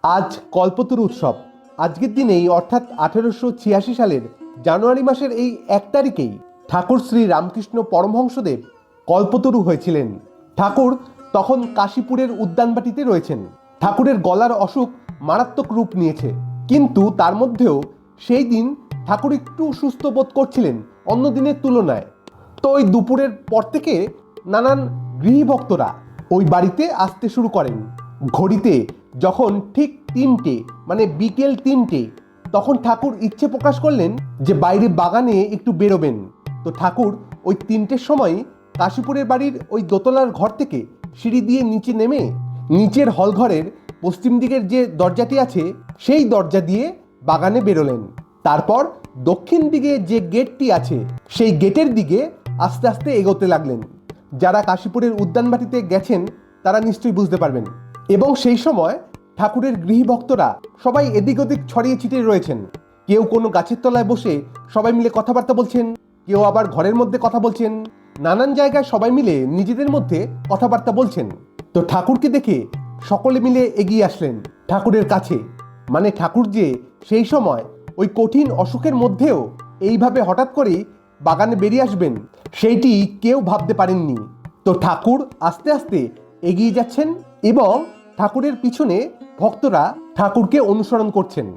আজ কল্পতরু উৎসব। আজকের দিনেই অর্থাৎ 1886 সালের জানুয়ারি মাসের এই 1 তারিখেই ঠাকুর শ্রী রামকৃষ্ণ পরমহংসদেব কল্পতরু হয়েছিলেন। ঠাকুর তখন কাশীপুরের উদ্যানবাটিতে রয়েছেন। ঠাকুরের গলার অসুখ মারাত্মক রূপ নিয়েছে, কিন্তু তার মধ্যেও সেই দিন ঠাকুর একটু সুস্থ বোধ করছিলেন অন্য দিনের তুলনায়। তো ওই দুপুরের পর থেকে নানান গৃহভক্তরা ওই বাড়িতে আসতে শুরু করেন। ঘড়িতে যখন ঠিক 3টে মানে বিকেল 3টে, তখন ঠাকুর ইচ্ছে প্রকাশ করলেন যে বাইরে বাগানে একটু বেরোবেন। তো ঠাকুর ওই 3টের সময় কাশীপুরের বাড়ির ওই দোতলার ঘর থেকে সিঁড়ি দিয়ে নিচে নেমে নিচের হলঘরের পশ্চিম দিকের যে দরজাটি আছে সেই দরজা দিয়ে বাগানে বেরোলেন। তারপর দক্ষিণ দিকে যে গেটটি আছে সেই গেটের দিকে আস্তে আস্তে এগোতে লাগলেন। যারা কাশীপুরের উদ্যানবাটিতে গেছেন তারা নিশ্চয়ই বুঝতে পারবেন। এবং সেই সময় ঠাকুরের গৃহভক্তরা সবাই এদিক ওদিক ছড়িয়ে ছিটিয়ে রয়েছেন। কেউ কোনো গাছের তলায় বসে সবাই মিলে কথাবার্তা বলছেন, কেউ আবার ঘরের মধ্যে কথা বলছেন। নানান জায়গায় সবাই মিলে নিজেদের মধ্যে কথাবার্তা বলছেন। তো ঠাকুরকে দেখে সকলে মিলে এগিয়ে আসলেন ঠাকুরের কাছে। মানে ঠাকুর যে সেই সময় ওই কঠিন অসুখের মধ্যেও এইভাবে হঠাৎ করেই বাগানে বেরিয়ে আসবেন সেইটি কেউ ভাবতে পারেননি। তো ঠাকুর আস্তে আস্তে এগিয়ে যাচ্ছেন এবং ঠাকুরের পিছনে ভক্তরা ঠাকুরকে অনুসরণ করছেন।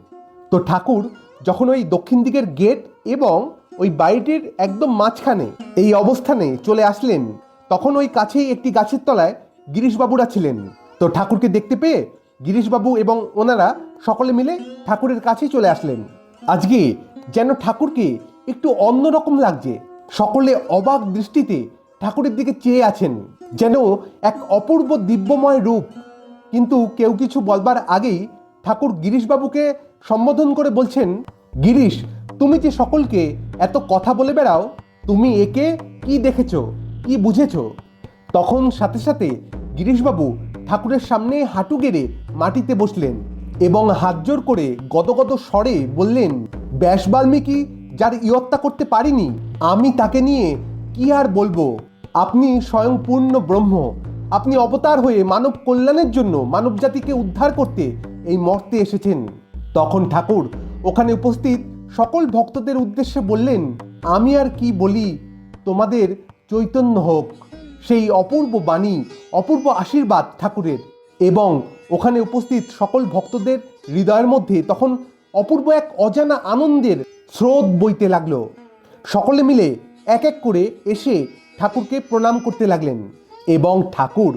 তো ঠাকুর যখন ওই দক্ষিণ দিকের গেট এবং ওই বাড়িটির একদম মাঝখানে এই অবস্থানে চলে আসলেন, তখন ওই কাছেই একটি গাছের তলায় গিরিশবাবুরা ছিলেন। তো ঠাকুরকে দেখতে পেয়ে গিরিশবাবু এবং ওনারা সকলে মিলে ঠাকুরের কাছেই চলে আসলেন। আজকে যেন ঠাকুরকে একটু অন্যরকম লাগছে। সকলে অবাক দৃষ্টিতে ঠাকুরের দিকে চেয়ে আছেন, যেন এক অপূর্ব দিব্যময় রূপ। কিন্তু কেউ কিছু বলবার আগেই ঠাকুর গিরিশবাবুকে সম্বোধন করে বলছেন, গিরিশ, তুমি যে সকলকে এত কথা বলে বেড়াও, তুমি একে কি দেখেছো, কি বুঝেছো? তখন সাথে সাথে গিরিশবাবু ঠাকুরের সামনে হাঁটু গেড়ে মাটিতে বসলেন এবং হাত জোর করে গদগদ স্বরে বললেন, ব্যাস বাল্মীকি যার ইয়ত্তা করতে পারিনি, আমি তাকে নিয়ে কি আর বলবো। আপনি স্বয়ং পূর্ণ ব্রহ্ম। আপনি অবতার হয়ে মানব কল্যাণের জন্য মানব জাতিকে উদ্ধার করতে এই মর্তে এসেছেন। তখন ঠাকুর ওখানে উপস্থিত সকল ভক্তদের উদ্দেশ্যে বললেন, আমি আর কি বলি, তোমাদের চৈতন্য হোক। সেই অপূর্ব বাণী, অপূর্ব আশীর্বাদ ঠাকুরের। এবং ওখানে উপস্থিত সকল ভক্তদের হৃদয়ের মধ্যে তখন অপূর্ব এক অজানা আনন্দের স্রোত বইতে লাগলো। সকলে মিলে এক এক করে এসে ঠাকুরকে প্রণাম করতে লাগলেন এবং ঠাকুর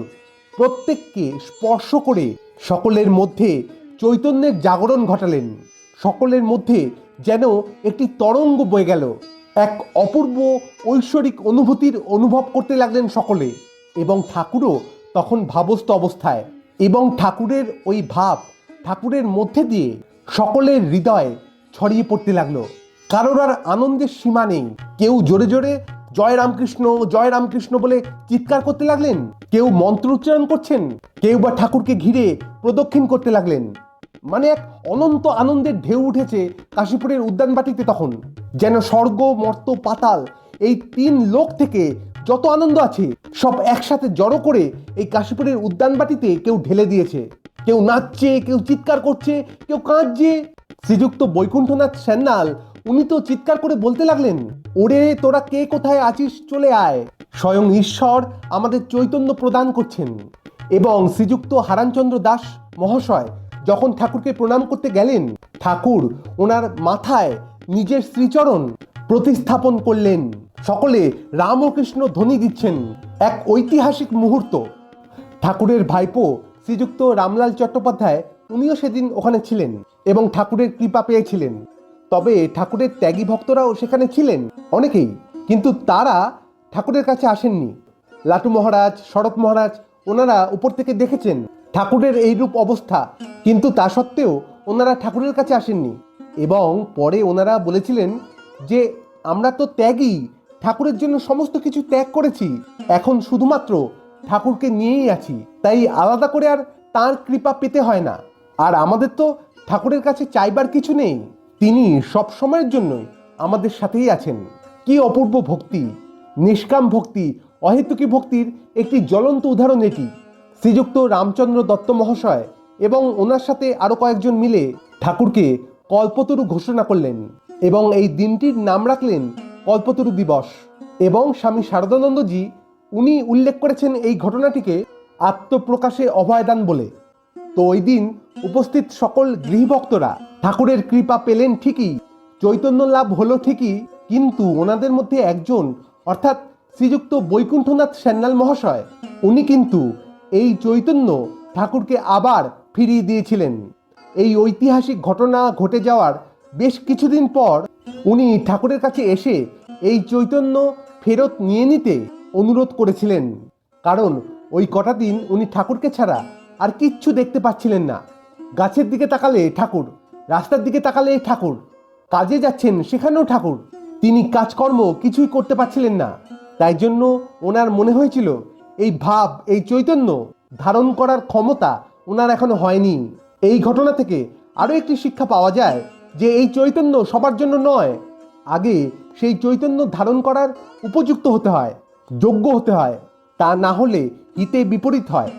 প্রত্যেককে স্পর্শ করে সকলের মধ্যে চৈতন্যের জাগরণ ঘটালেন। সকলের মধ্যে যেন একটি তরঙ্গ বয়ে গেল। এক অপূর্ব ঐশ্বরিক অনুভূতির অনুভব করতে লাগলেন সকলে। এবং ঠাকুরও তখন ভাবস্থ অবস্থায়। এবং ঠাকুরের ওই ভাব ঠাকুরের মধ্যে দিয়ে সকলের হৃদয়ে ছড়িয়ে পড়তে লাগলো। কারোর আর আনন্দের সীমা নেই। কেউ জোরে জোরে জয় রামকৃষ্ণ বলে চিৎকার করতে লাগলেন, কেউ মন্ত্র উচ্চারণ করছেন, কেউ বা ঠাকুরকে ঘিরে প্রদক্ষিণ করতে লাগলেন। মানে এক অনন্ত আনন্দের ঢেউ উঠেছে কাশীপুরের উদ্যানবাটিতে। তখন যেন স্বর্গ, মর্ত, পাতাল এই 3 লোক থেকে যত আনন্দ আছে সব একসাথে জড়ো করে এই কাশীপুরের উদ্যানবাটিতে কেউ ঢেলে দিয়েছে। কেউ নাচছে, কেউ চিৎকার করছে, কেউ কাঁদছে। শ্রীযুক্ত বৈকুণ্ঠনাথ সান্যাল উনি তো চিৎকার করে বলতে লাগলেন, ওরে তোরা কে কোথায় আছিস, চলে আয়। স্বয়ং ঈশ্বর আমাদের চৈতন্য প্রদান করছেন। এবং শ্রীযুক্ত হারানচন্দ্র দাস মহাশয় যখন ঠাকুরকে প্রণাম করতে গেলেন, ঠাকুর ওনার মাথায় নিজের শ্রীচরণ প্রতিস্থাপন করলেন। সকলে রাম ও কৃষ্ণ ধ্বনি দিচ্ছেন। এক ঐতিহাসিক মুহূর্ত। ঠাকুরের ভাইপো শ্রীযুক্ত রামলাল চট্টোপাধ্যায় উনিও সেদিন ওখানে ছিলেন এবং ঠাকুরের কৃপা পেয়েছিলেন। তবে ঠাকুরের ত্যাগী ভক্তরাও সেখানে ছিলেন অনেকেই, কিন্তু তারা ঠাকুরের কাছে আসেননি। লাটু মহারাজ, শরৎ মহারাজ ওনারা উপর থেকে দেখেছেন ঠাকুরের এইরূপ অবস্থা, কিন্তু তা সত্ত্বেও ওনারা ঠাকুরের কাছে আসেননি। এবং পরে ওনারা বলেছিলেন যে আমরা তো ত্যাগী, ঠাকুরের জন্য সমস্ত কিছু ত্যাগ করেছি, এখন শুধুমাত্র ঠাকুরকে নিয়েই আছি, তাই আলাদা করে আর তাঁর কৃপা পেতে হয় না। আর আমাদের তো ঠাকুরের কাছে চাইবার কিছু নেই, তিনি সব সময়ের জন্যই আমাদের সাথেই আছেন। কি অপূর্ব ভক্তি, নিষ্কাম ভক্তি, অহেতুকী ভক্তির একটি জ্বলন্ত উদাহরণ এটি। শ্রীযুক্ত রামচন্দ্র দত্ত মহাশয় এবং ওনার সাথে আরও কয়েকজন মিলে ঠাকুরকে কল্পতরু ঘোষণা করলেন এবং এই দিনটির নাম রাখলেন কল্পতরু দিবস। এবং স্বামী শারদানন্দজি উনি উল্লেখ করেছেন এই ঘটনাটিকে আত্মপ্রকাশে অভয়দান বলে। তো ওই দিন উপস্থিত সকল গৃহভক্তরা ঠাকুরের কৃপা পেলেন ঠিকই, চৈতন্য লাভ হলো ঠিকই, কিন্তু ওনাদের মধ্যে একজন অর্থাৎ শ্রীযুক্ত বৈকুণ্ঠনাথ সান্যাল মহাশয় উনি কিন্তু এই চৈতন্য ঠাকুরকে আবার ফিরিয়ে দিয়েছিলেন। এই ঐতিহাসিক ঘটনা ঘটে যাওয়ার বেশ কিছুদিন পর উনি ঠাকুরের কাছে এসে এই চৈতন্য ফেরত নিয়ে নিতে অনুরোধ করেছিলেন, কারণ ওই কটা দিন উনি ঠাকুরকে ছাড়া আর কিচ্ছু দেখতে পাচ্ছিলেন না। গাছের দিকে তাকালে ঠাকুর, রাস্তার দিকে তাকালে ঠাকুর, কাজে যাচ্ছেন সেখানেও ঠাকুর, তিনি কাজকর্ম কিছুই করতে পারছিলেন না। তাই জন্য ওনার মনে হয়েছিল এই ভাব, এই চৈতন্য ধারণ করার ক্ষমতা ওনার এখনো হয়নি। এই ঘটনা থেকে আরও একটি শিক্ষা পাওয়া যায় যে এই চৈতন্য সবার জন্য নয়, আগে সেই চৈতন্য ধারণ করার উপযুক্ত হতে হয়, যোগ্য হতে হয়, তা না হলে হিতে বিপরীত হয়।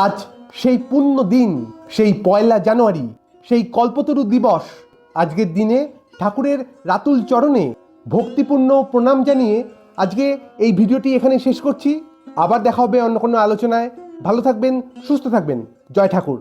আজ সেই পুণ্য দিন, সেই 1 জানুয়ারি, সেই কল্পতরু দিবস। আজকের দিনে ঠাকুরের রাতুল চরণে ভক্তিপূর্ণ প্রণাম জানিয়ে আজকে এই ভিডিওটি এখানে শেষ করছি। আবার দেখা হবে অন্য কোনো আলোচনায়। ভালো থাকবেন, সুস্থ থাকবেন। জয় ঠাকুর।